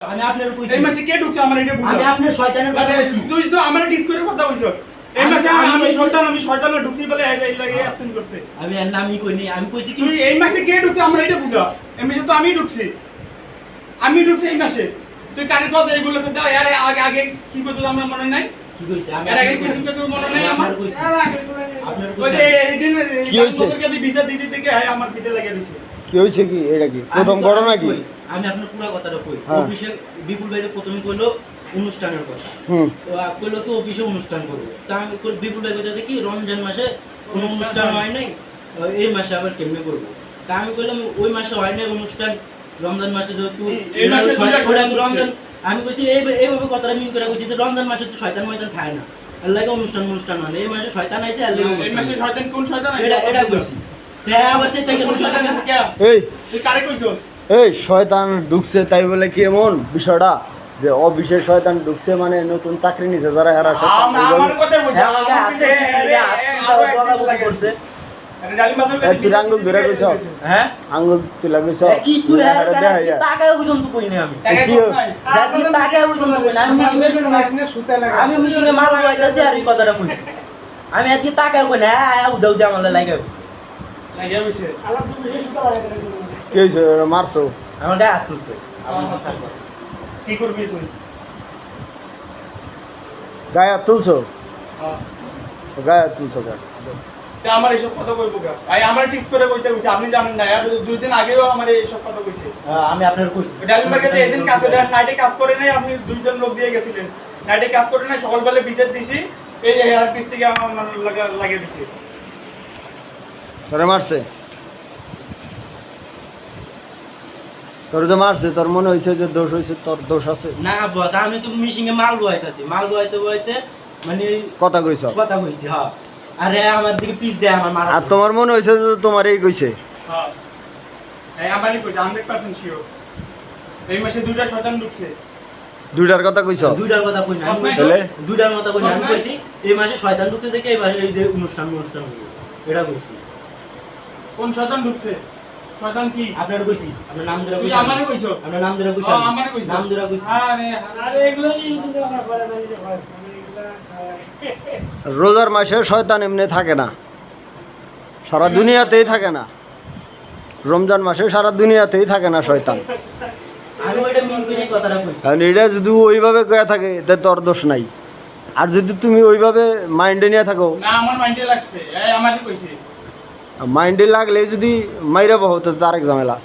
আমি আপনার কইছি এই মাসে কে ঢুকছে আমার এটা বুঝা আমি আপনার শয়তানের কথা বলছি তুই তো আমার ডিস করে কথা বলছো এই মাসে আমি শয়তান ঢুকছি বলে এই লাগে অ্যাবসেন্ট করছে আমি আর নামই কইনি আমি কইছি কি তুই এই মাসে কে ঢুকছে আমার এটা বুঝা এই মাসে তো আমি ঢুকছি এই মাসে তুই কারে কথা এইগুলো তো দাও আরে আগে কি করতে আমরা মনে নাই কি কইছে আমি এর আগে কি করতে মনে নাই আমার কইছি আপনার ওই যে এইদিন কি হইছে? যদি ভিসা দিতে থেকে আমার ভিসা লাগিয়ে দিছে কি হয়েছে কি এটা কি প্রথম ঘটনা কি আমি আপনার পুরো কথাটা কই হ্যাঁ। অফিসে বিপুল ভাই প্রথমে কইলো অনুষ্ঠানের কথা হুম তো কইলো তো অফিসে অনুষ্ঠান করব তা আমি বিপুল ভাই কইতাছে কি রমজান মাসে কোনো অনুষ্ঠান হয় নাই এই মাসে আবার কেমনে করব তা আমি কইলাম ওই মাসে হয় নাই অনুষ্ঠান রমজান মাসে যেহেতু এই মাসে রমজান আমি কইছি এইভাবে কথাটা মিন করে কইছি যে রমজান মাসে তো শয়তান ময়দান খায় না এর লাগে অনুষ্ঠান হয় না। এই মাসে শয়তান আইছে এর লাগে এই মাসে শয়তান কোন শয়তান এটা কইছি তাই আবার সে থেকে শয়তান শয়তান কে এই তুই কারে কইছো এই শয়তান ঢুকছে তাই বলে কি এমন বিষয়টা যে অবিশেষ শয়তান ঢুকছে মানে নতুন চাকরি নিছে যারা এরা আমার কথা বুঝা করছে তুই আঙ্গুল ধরে কইছ হ্যাঁ আঙ্গুল তুলা কইছ কি তুই টাকায় পর্যন্ত কই না আমি জাতি টাকায় পর্যন্ত কই না আমি মিশিংয়ে মাল বইতাছি আর এই কথাটা কইছি আমি আজকে টাকায় কই না আয়া উদাউ দে আমারে লাগা লাগিয়া বসে কি হয়েছে মারছো আমার গায়ে হাত তুলছে কি করবি তুই গায়ে হাত তুলছো গায়ে হাত তুলছো কেন তা আমার এইসব কথা কইবো কা ভাই আমার ঠিক করে কইতে কইছে আপনি জানেন না আর দুই দিন আগেও আমার এইসব কথা কইছে আমি আপনার কইছি ডালিম মার্কেটে এদিন কাজ করে নাইটে কাজ করে নাই আপনি দুইজন লোক দিয়ে গেছিলেন নাইটে কাজ করে নাই সকালবেলা বিচার দিছি এই আর পিছ থেকে আমার লাগিয়ে দিছি তোরে মারছে তোর যে মারছে তোর মনে হয়েছে যে দোষ হয়েছে তোর দোষ আছে না বস আমি তো মিশিংয়ে মাল বইতাছি মাল বইতে মানে কথা কইছ কথা কইছি হ্যাঁ আরে আমার দিকে পিছ দে আমার মারা আর তোমার মনে হয়েছে যে তোমার এই কইছে হ্যাঁ এই আমারই কইছে 100% শিওর এই মাসে দুইটা শয়তান ঢুকছে দুইটার কথা কইছ দুইটার কথা কই না আমি তাহলে? দুইটার কথা কই না আমি কইছি এই মাসে শয়তান ঢুকতে থেকে এই মাসে এই যে অনুষ্ঠান হলো এটা কইছি কোন শয়তান ঢুকছে শয়তান কি আপনার কইছি আপনার নাম ধরে তুই কইছি আমারে কইছো আপনার নাম ধরে কইছি আমারে কইছো নাম ধরে কইছি আরে এগুলো নিয়ে কিন্তু আমরা করে না যে ভাই রোজার মাসে শয়তান এমনি থাকে না সারা দুনিয়াতেই থাকে না রমজান মাসে সারা দুনিয়াতেই থাকে না শয়তান আমি ওইটা মিন করে এই কথাটা কইছি কারণ এটা যদি ওইভাবে কয়ে থাকে তা তোর দোষ নাই আর যদি তুমি ওইভাবে মাইন্ডে নিয়ে থাকো না আমার মাইন্ডে লাগছে এই আমারই কইছে মাইন্ডে লাগলে যদি মাইরা বহো তো তার এক ঝামেলা